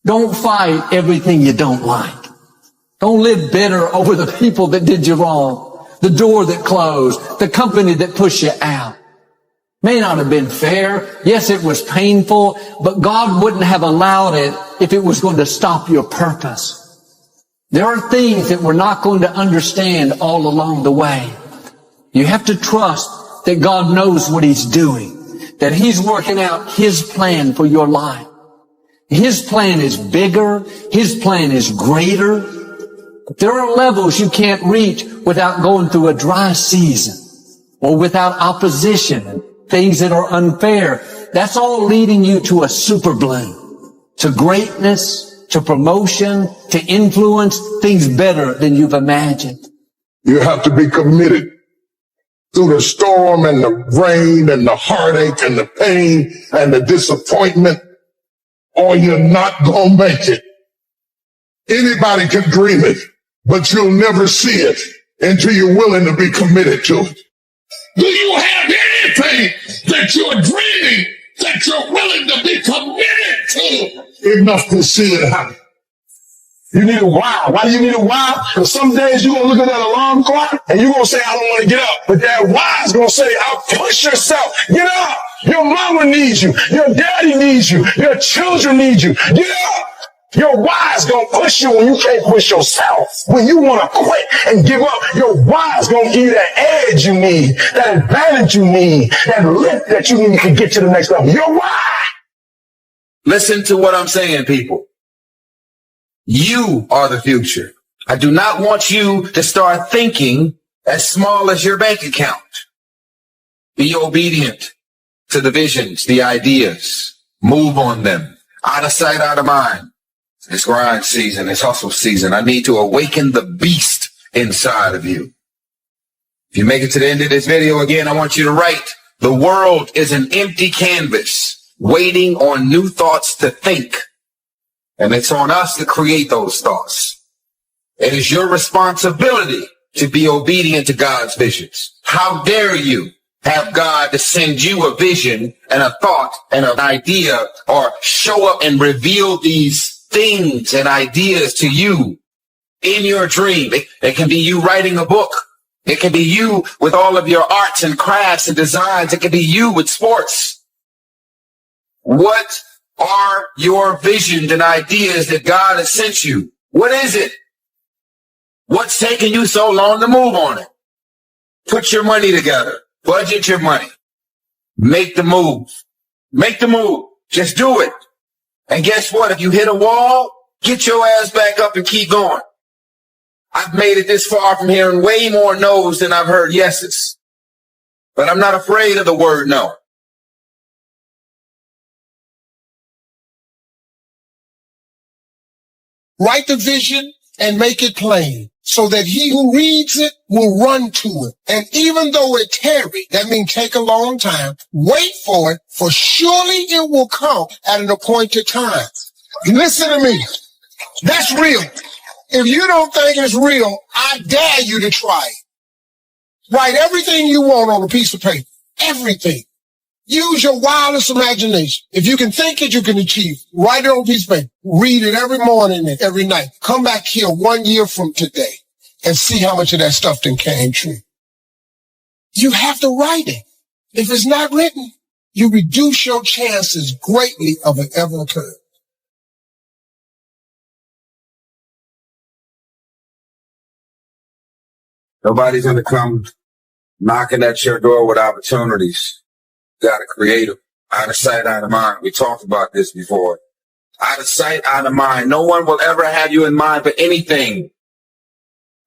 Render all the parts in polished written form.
Don't fight everything you don't like. Don't live bitter over the people that did you wrong, the door that closed, the company that pushed you out. May not have been fair. Yes, it was painful, but God wouldn't have allowed it if it was going to stop your purpose. There are things that we're not going to understand all along the way. You have to trust that God knows what He's doing, that He's working out His plan for your life. His plan is bigger. His plan is greater. But there are levels you can't reach without going through a dry season or without opposition and things that are unfair. That's all leading you to a super bloom, to greatness, to promotion, to influence, things better than you've imagined. You have to be committed through the storm and the rain and the heartache and the pain and the disappointment, or you're not going to make it. Anybody can dream it, but you'll never see it until you're willing to be committed to it. Do you have anything that you're dreaming that you're willing to be committed to enough to see it happen? You need a why. Why do you need a why? Because some days you're going to look at that alarm clock and you're going to say, I don't want to get up. But that why is going to say, I'll push yourself. Get up. Your mama needs you. Your daddy needs you. Your children need you. Get up. Your why is going to push you when you can't push yourself. When you want to quit and give up, your why is going to give you that edge you need, that advantage you need, that lift that you need to get to the next level. Your why. Listen to what I'm saying, people. You are the future. I do not want you to start thinking as small as your bank account. Be obedient to the visions, the ideas. Move on them. Out of sight, out of mind. It's grind season. It's hustle season. I need to awaken the beast inside of you. If you make it to the end of this video again, I want you to write, the world is an empty canvas waiting on new thoughts to think. And it's on us to create those thoughts. It is your responsibility to be obedient to God's visions. How dare you have God to send you a vision and a thought and an idea, or show up and reveal these things and ideas to you in your dream. It can be you writing a book. It can be you with all of your arts and crafts and designs. It can be you with sports. What are your visions and ideas that God has sent you? What is it? What's taking you so long to move on it? Put your money together. Budget your money. Make the move. Make the move. Just do it. And guess what? If you hit a wall, get your ass back up and keep going. I've made it this far from hearing way more no's than I've heard yeses. But I'm not afraid of the word no. Write the vision and make it plain so that he who reads it will run to it. And even though it tarry, that means take a long time, wait for it, for surely it will come at an appointed time. Listen to me. That's real. If you don't think it's real, I dare you to try it. Write everything you want on a piece of paper. Everything. Use your wildest imagination. If you can think it, you can achieve. Write it on a piece of paper. Read it every morning and every night. Come back here 1 year from today and see how much of that stuff then came true. You have to write it. If it's not written, you reduce your chances greatly of it ever occurring. Nobody's going to come knocking at your door with opportunities. You got to create them. Out of sight, out of mind. We talked about this before. Out of sight, out of mind. No one will ever have you in mind for anything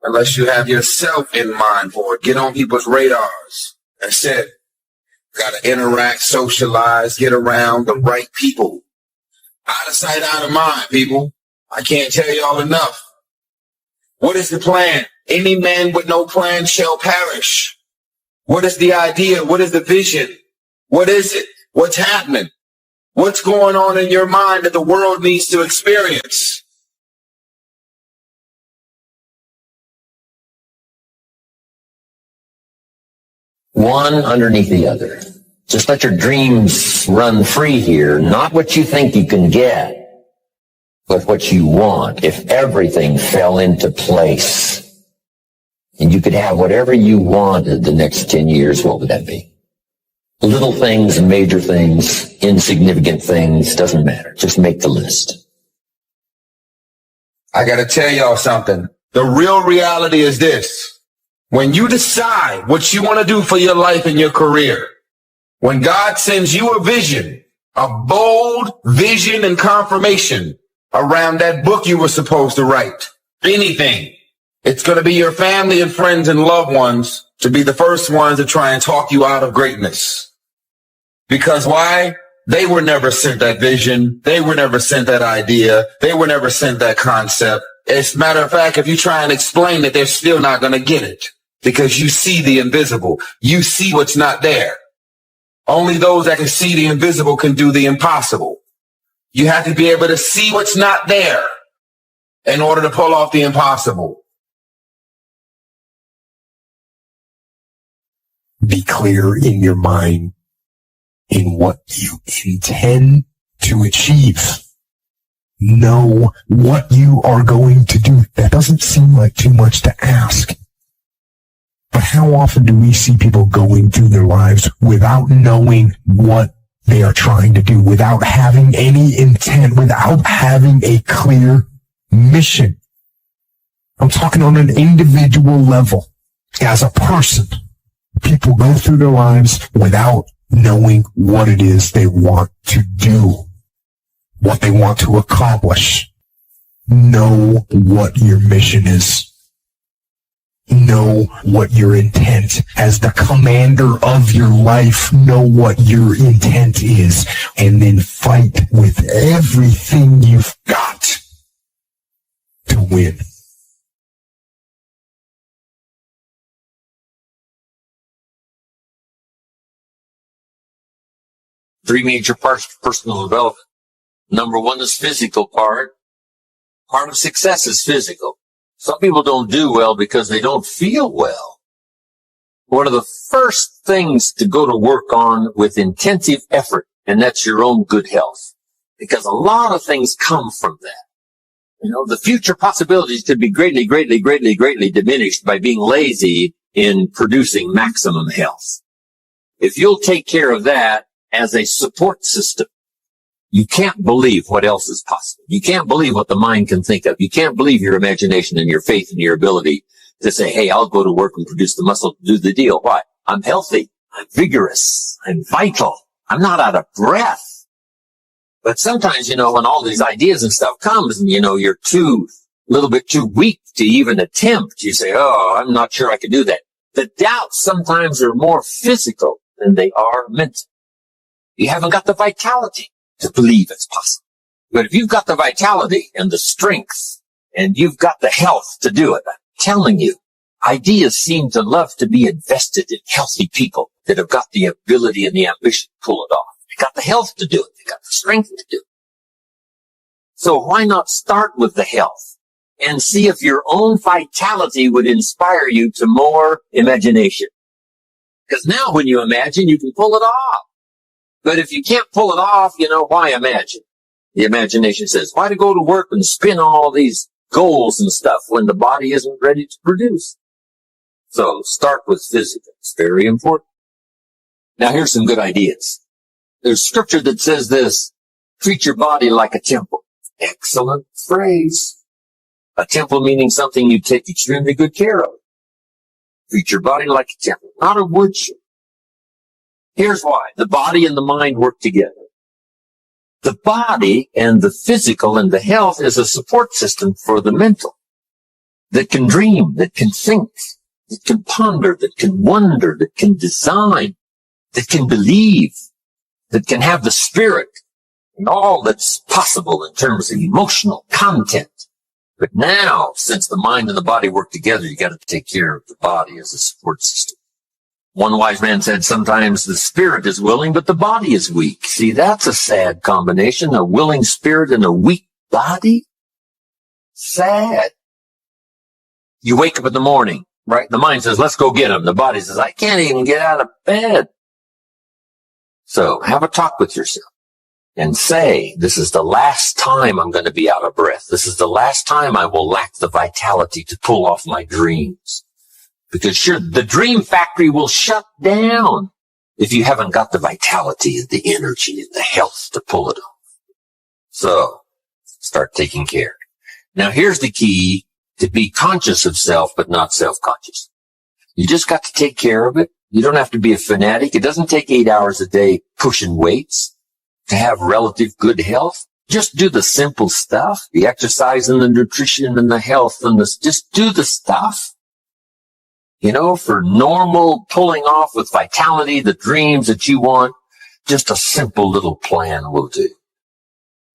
unless you have yourself in mind for it. Get on people's radars. That's it. Got to interact, socialize, get around the right people. Out of sight, out of mind, people. I can't tell y'all enough. What is the plan? Any man with no plan shall perish. What is the idea? What is the vision? What is it? What's happening? What's going on in your mind that the world needs to experience? One underneath the other. Just let your dreams run free here, not what you think you can get, But what you want, if everything fell into place and you could have whatever you wanted the next 10 years, what would that be? Little things and major things, insignificant things, doesn't matter. Just make the list. I gotta tell y'all something. The real reality is this. When you decide what you want to do for your life and your career, when God sends you a vision, a bold vision and confirmation around that book you were supposed to write, anything, it's going to be your family and friends and loved ones to be the first ones to try and talk you out of greatness. Because why? They were never sent that vision. They were never sent that idea. They were never sent that concept. As a matter of fact, if you try and explain it, they're still not going to get it because you see the invisible. You see what's not there. Only those that can see the invisible can do the impossible. You have to be able to see what's not there in order to pull off the impossible. Be clear in your mind in what you intend to achieve. Know what you are going to do. That doesn't seem like too much to ask. But how often do we see people going through their lives without knowing what they are trying to do, without having any intent, without having a clear mission? I'm talking on an individual level. As a person, people go through their lives without knowing what it is they want to do, what they want to accomplish. Know what your mission is. Know what your intent as the commander of your life. Know what your intent is, and then fight with everything you've got to win. Three major parts of personal development. Number one is physical part. Part of success is physical. Some people don't do well because they don't feel well. One of the first things to go to work on with intensive effort, and that's your own good health, because a lot of things come from that. You know, the future possibilities could be greatly diminished by being lazy in producing maximum health. If you'll take care of that as a support system, you can't believe what else is possible. You can't believe what the mind can think of. You can't believe your imagination and your faith and your ability to say, hey, I'll go to work and produce the muscle to do the deal. Why? I'm healthy. I'm vigorous. I'm vital. I'm not out of breath. But sometimes, you know, when all these ideas and stuff comes and, you know, you're a little bit too weak to even attempt, you say, oh, I'm not sure I can do that. The doubts sometimes are more physical than they are mental. You haven't got the vitality to believe it's possible. But if you've got the vitality and the strength and you've got the health to do it, I'm telling you, ideas seem to love to be invested in healthy people that have got the ability and the ambition to pull it off. They got the health to do it. They got the strength to do it. So why not start with the health and see if your own vitality would inspire you to more imagination? Because now when you imagine, you can pull it off. But if you can't pull it off, you know, why imagine? The imagination says, why to go to work and spin all these goals and stuff when the body isn't ready to produce? So start with physical. It's very important. Now here's some good ideas. There's scripture that says this, treat your body like a temple. Excellent phrase. A temple meaning something you take extremely good care of. Treat your body like a temple, not a woodshed. Here's why. The body and the mind work together. The body and the physical and the health is a support system for the mental that can dream, that can think, that can ponder, that can wonder, that can design, that can believe, that can have the spirit and all that's possible in terms of emotional content. But now, since the mind and the body work together, you got to take care of the body as a support system. One wise man said sometimes the spirit is willing, but the body is weak. See, that's a sad combination, a willing spirit and a weak body. Sad. You wake up in the morning, right? The mind says, let's go get him. The body says, I can't even get out of bed. So have a talk with yourself. and say, this is the last time I'm going to be out of breath. This is the last time I will lack the vitality to pull off my dreams. Because sure, the dream factory will shut down if you haven't got the vitality and the energy and the health to pull it off. So, start taking care. Now here's the key to be conscious of self, but not self-conscious. You just got to take care of it. You don't have to be a fanatic. It doesn't take 8 hours a day pushing weights to have relative good health. Just do the simple stuff, the exercise and the nutrition and the health and just do the stuff. You know, for normal pulling off with vitality, the dreams that you want, just a simple little plan will do.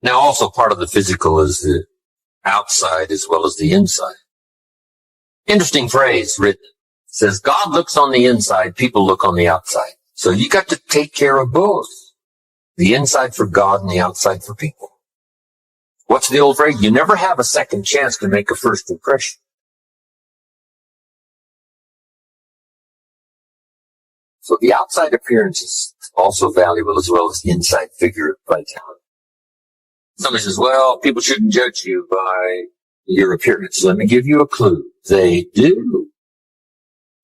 Now, also part of the physical is the outside as well as the inside. Interesting phrase written. It says, God looks on the inside, people look on the outside. So you got to take care of both. The inside for God and the outside for people. What's the old phrase? You never have a second chance to make a first impression. So the outside appearance is also valuable as well as the inside figure of vitality. Somebody says, well, people shouldn't judge you by your appearance. Let me give you a clue. They do.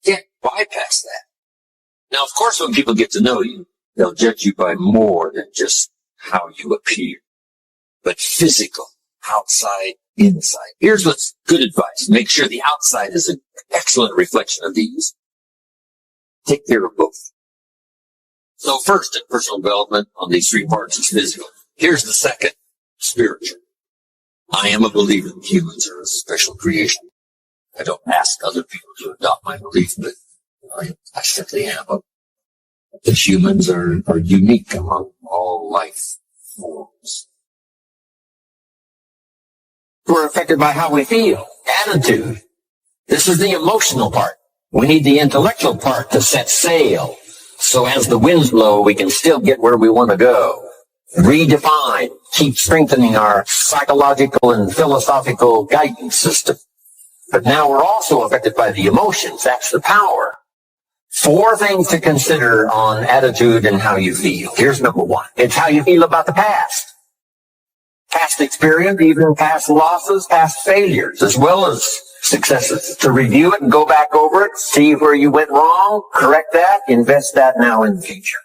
Can't bypass that. Now, of course, when people get to know you, they'll judge you by more than just how you appear. But physical, outside, inside. Here's what's good advice. Make sure the outside is an excellent reflection of these. Take care of both. So first, in personal development, on these 3 parts is physical. Here's the second, spiritual. I am a believer that humans are a special creation. I don't ask other people to adopt my belief, but I simply am. The humans are unique among all life forms. We're affected by how we feel, attitude. This is the emotional part. We need the intellectual part to set sail. So as the winds blow, we can still get where we want to go. Redefine, keep strengthening our psychological and philosophical guidance system. But now we're also affected by the emotions. That's the power. 4 things to consider on attitude and how you feel. Here's number 1. It's how you feel about the past. Past experience, even past losses, past failures, as well as successes. To review it and go back over it, see where you went wrong, correct that, invest that now in the future.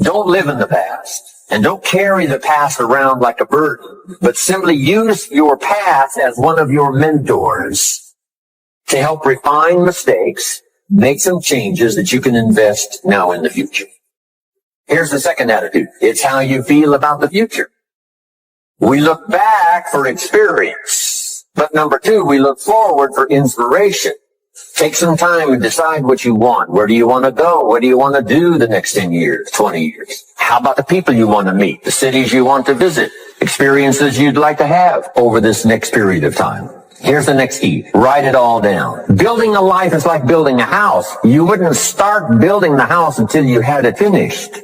Don't live in the past, and don't carry the past around like a burden, but simply use your past as one of your mentors to help refine mistakes, make some changes that you can invest now in the future. Here's the second attitude. It's how you feel about the future. We look back for experience, but number 2, we look forward for inspiration. Take some time and decide what you want. Where do you want to go? What do you want to do the next 10 years, 20 years? How about the people you want to meet, the cities you want to visit, experiences you'd like to have over this next period of time? Here's the next key. Write it all down. Building a life is like building a house. You wouldn't start building the house until you had it finished.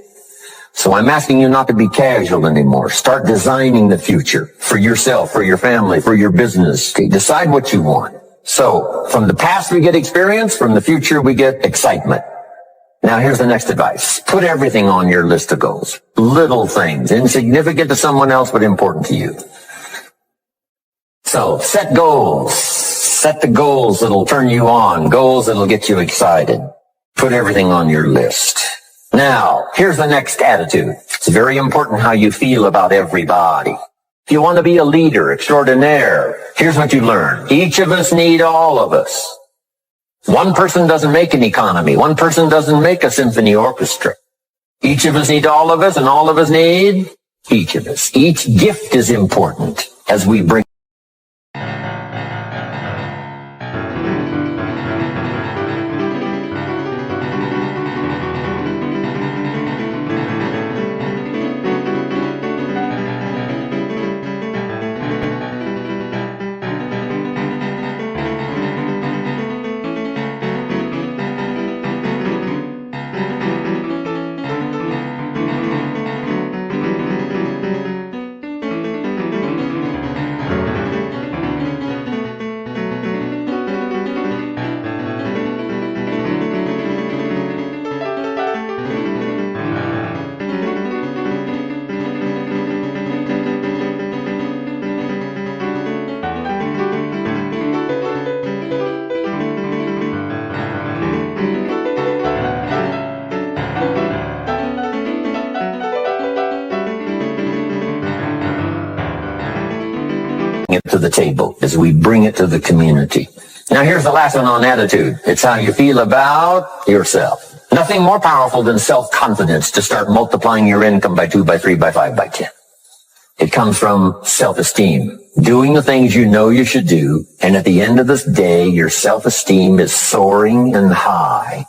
So I'm asking you not to be casual anymore. Start designing the future for yourself, for your family, for your business. Okay, decide what you want. So from the past we get experience, from the future we get excitement. Now here's the next advice. Put everything on your list of goals. Little things, insignificant to someone else but important to you. So set goals. Set the goals that'll turn you on. Goals that'll get you excited. Put everything on your list. Now, here's the next attitude. It's very important how you feel about everybody. If you want to be a leader extraordinaire, here's what you learn. Each of us need all of us. One person doesn't make an economy. One person doesn't make a symphony orchestra. Each of us need all of us, and all of us need each of us. Each gift is important as we bring to the table, as we bring it to the community. Now here's the last one on attitude. It's how you feel about yourself. Nothing more powerful than self-confidence to start multiplying your income by 2, by 3, by 5, by 10. It comes from self-esteem. Doing the things you know you should do, and at the end of this day, your self-esteem is soaring and high.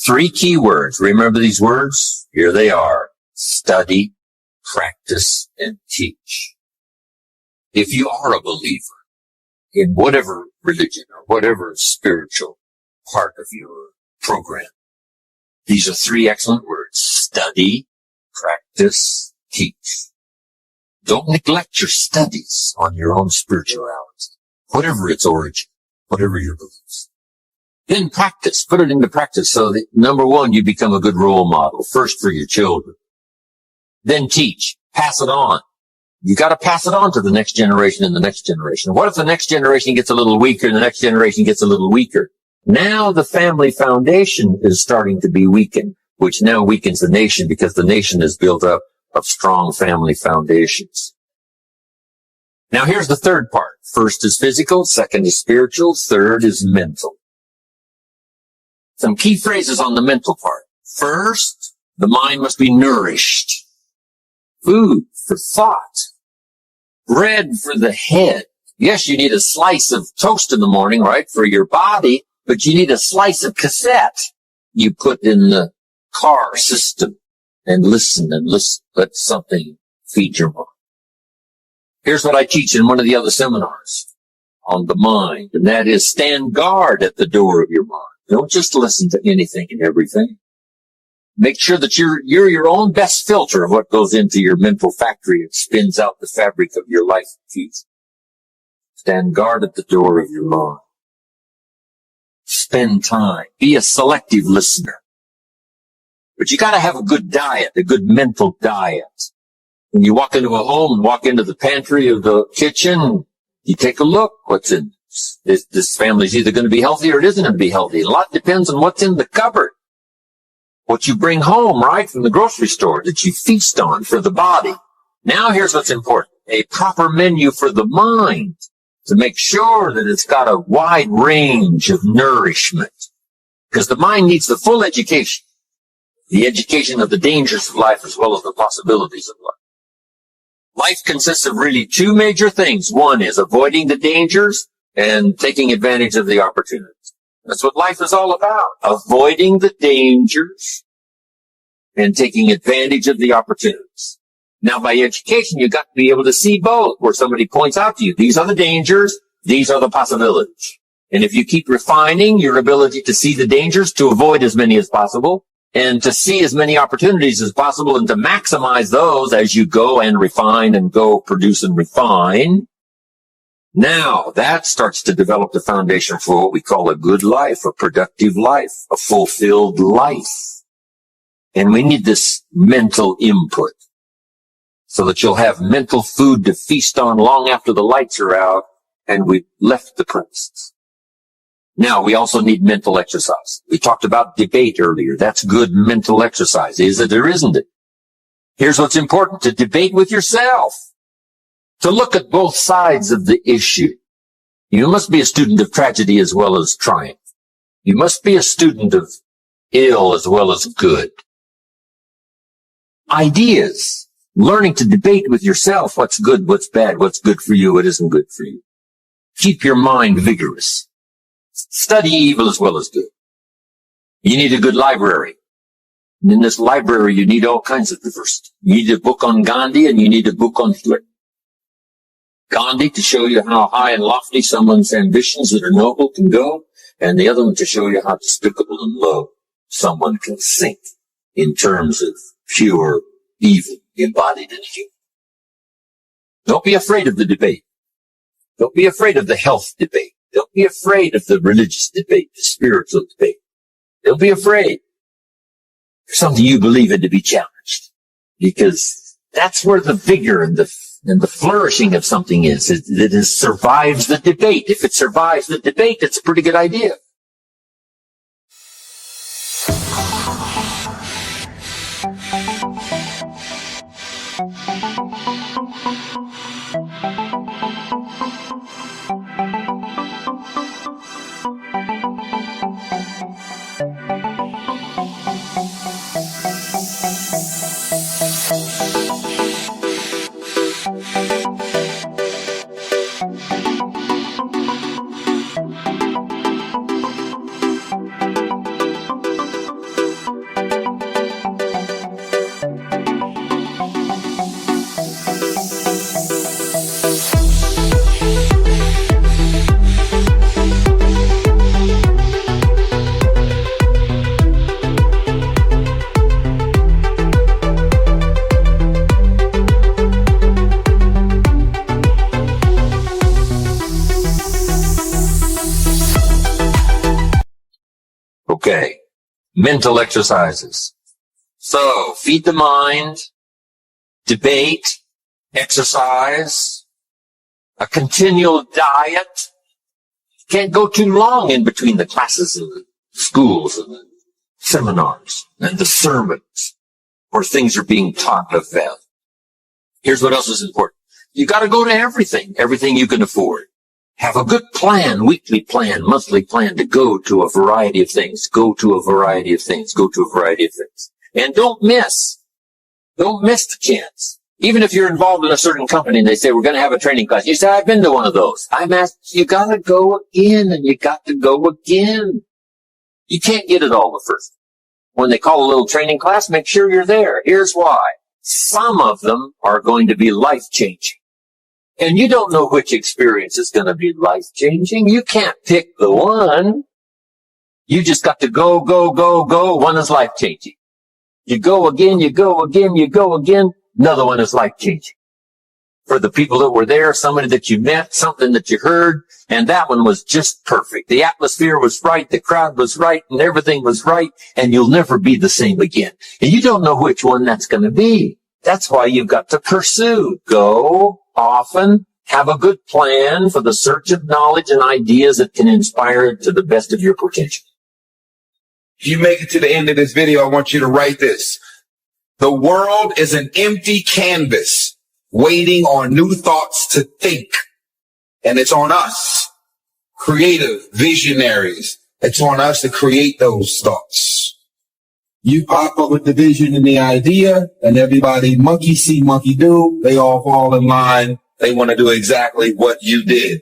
3 key words. Remember these words? Here they are. Study, practice, and teach. If you are a believer in whatever religion or whatever spiritual part of your program, these are 3 excellent words. Study, practice, teach. Don't neglect your studies on your own spirituality, whatever its origin, whatever your beliefs. Then practice, put it into practice so that, number 1, you become a good role model, first for your children. Then teach, pass it on. You got to pass it on to the next generation and the next generation. What if the next generation gets a little weaker and the next generation gets a little weaker? Now the family foundation is starting to be weakened, which now weakens the nation because the nation is built up of strong family foundations. Now here's the third part. First is physical, second is spiritual, third is mental. Some key phrases on the mental part. First, the mind must be nourished. Food for thought. Bread for the head. Yes, you need a slice of toast in the morning, right, for your body, but you need a slice of cassette you put in the car system and listen, let something feed your mind. Here's what I teach in one of the other seminars on the mind, and that is stand guard at the door of your mind. Don't just listen to anything and everything. Make sure that you're your own best filter of what goes into your mental factory and spins out the fabric of your life and future. Stand guard at the door of your mind. Spend time. Be a selective listener. But you gotta have a good diet, a good mental diet. When you walk into a home and walk into the pantry or the kitchen, you take a look. What's in this family's either going to be healthy or it isn't going to be healthy. A lot depends on what's in the cupboard. What you bring home, right, from the grocery store that you feast on for the body. Now here's what's important. A proper menu for the mind to make sure that it's got a wide range of nourishment. Because the mind needs the full education. The education of the dangers of life as well as the possibilities of life. Life consists of really 2 major things. One is avoiding the dangers and taking advantage of the opportunities. That's what life is all about. Avoiding the dangers and taking advantage of the opportunities. Now, by education, you've got to be able to see both, where somebody points out to you, these are the dangers, these are the possibilities. And if you keep refining your ability to see the dangers, to avoid as many as possible, and to see as many opportunities as possible, and to maximize those as you go and refine and go produce and refine, now that starts to develop the foundation for what we call a good life, a productive life, a fulfilled life. And we need this mental input so that you'll have mental food to feast on long after the lights are out and we've left the premises. Now, we also need mental exercise. We talked about debate earlier. That's good mental exercise. Is it or isn't it? Here's what's important: to debate with yourself, to look at both sides of the issue. You must be a student of tragedy as well as triumph. You must be a student of ill as well as good. Ideas. Learning to debate with yourself. What's good, what's bad, what's good for you, what isn't good for you. Keep your mind vigorous. Study evil as well as good. You need a good library. And in this library, you need all kinds of diversity. You need a book on Gandhi and you need a book on Hitler. Gandhi to show you how high and lofty someone's ambitions that are noble can go, and the other one to show you how despicable and low someone can sink in terms of pure evil embodied in a human. Don't be afraid of the debate. Don't be afraid of the health debate. Don't be afraid of the religious debate, the spiritual debate. Don't be afraid for something you believe in to be challenged, because that's where the vigor and the flourishing of something is. It survives the debate. If it survives the debate, it's a pretty good idea. Okay. Mental exercises. So, feed the mind, debate, exercise, a continual diet. Can't go too long in between the classes and the schools and the seminars and the sermons where things are being taught of value. Here's what else is important. You got to go to everything you can afford. Have a good plan, weekly plan, monthly plan to go to a variety of things, And don't miss the chance. Even if you're involved in a certain company and they say, we're going to have a training class. You say, I've been to one of those. I'm asked, you got to go again and you got to go again. You can't get it all the first. When they call a little training class, make sure you're there. Here's why. Some of them are going to be life-changing. And you don't know which experience is going to be life-changing. You can't pick the one. You just got to go. One is life-changing. You go again. Another one is life-changing. For the people that were there, somebody that you met, something that you heard, and that one was just perfect. The atmosphere was right, the crowd was right, and everything was right, and you'll never be the same again. And you don't know which one that's going to be. That's why you've got to pursue. Go often. Have a good plan for the search of knowledge and ideas that can inspire it to the best of your potential. If you make it to the end of this video, I want you to write this. The world is an empty canvas waiting on new thoughts to think. And it's on us, creative visionaries. It's on us to create those thoughts. You pop up with the vision and the idea, and everybody monkey see, monkey do. They all fall in line. They want to do exactly what you did.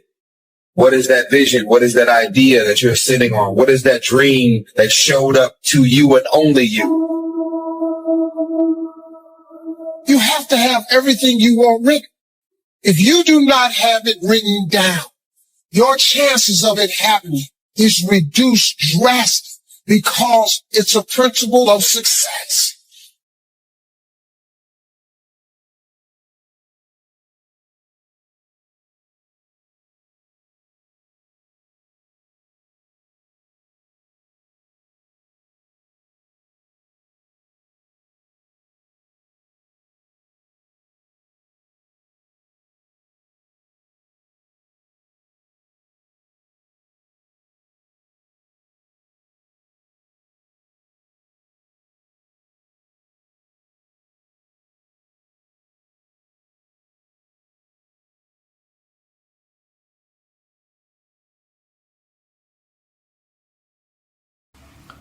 What is that vision? What is that idea that you're sitting on? What is that dream that showed up to you and only you? You have to have everything you want written. If you do not have it written down, your chances of it happening is reduced drastically because it's a principle of success.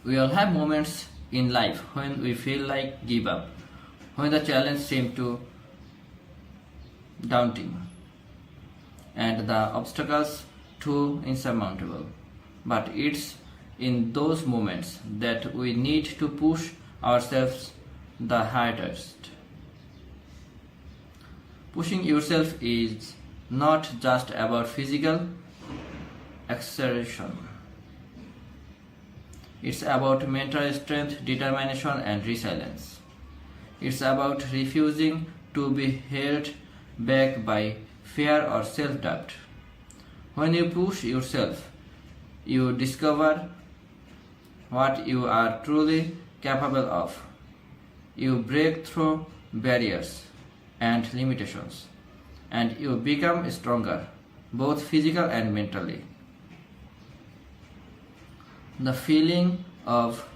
We all have moments in life when we feel like give up, when the challenge seems too daunting and the obstacles too insurmountable. But it's in those moments that we need to push ourselves the hardest. Pushing yourself is not just about physical exertion. It's about mental strength, determination, and resilience. It's about refusing to be held back by fear or self-doubt. When you push yourself, you discover what you are truly capable of. You break through barriers and limitations, and you become stronger, both physical and mentally. The feeling of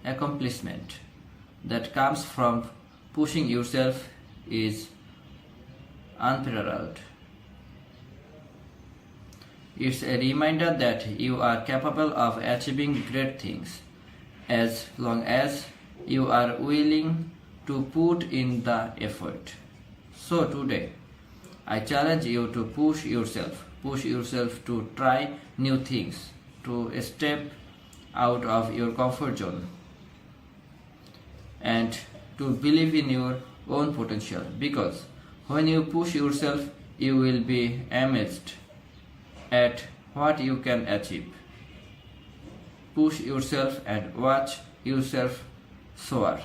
accomplishment that comes from pushing yourself is unparalleled. It's a reminder that you are capable of achieving great things as long as you are willing to put in the effort. So today, I challenge you to push yourself to try new things, to step out of your comfort zone, and to believe in your own potential, because when you push yourself, you will be amazed at what you can achieve. Push yourself and watch yourself soar.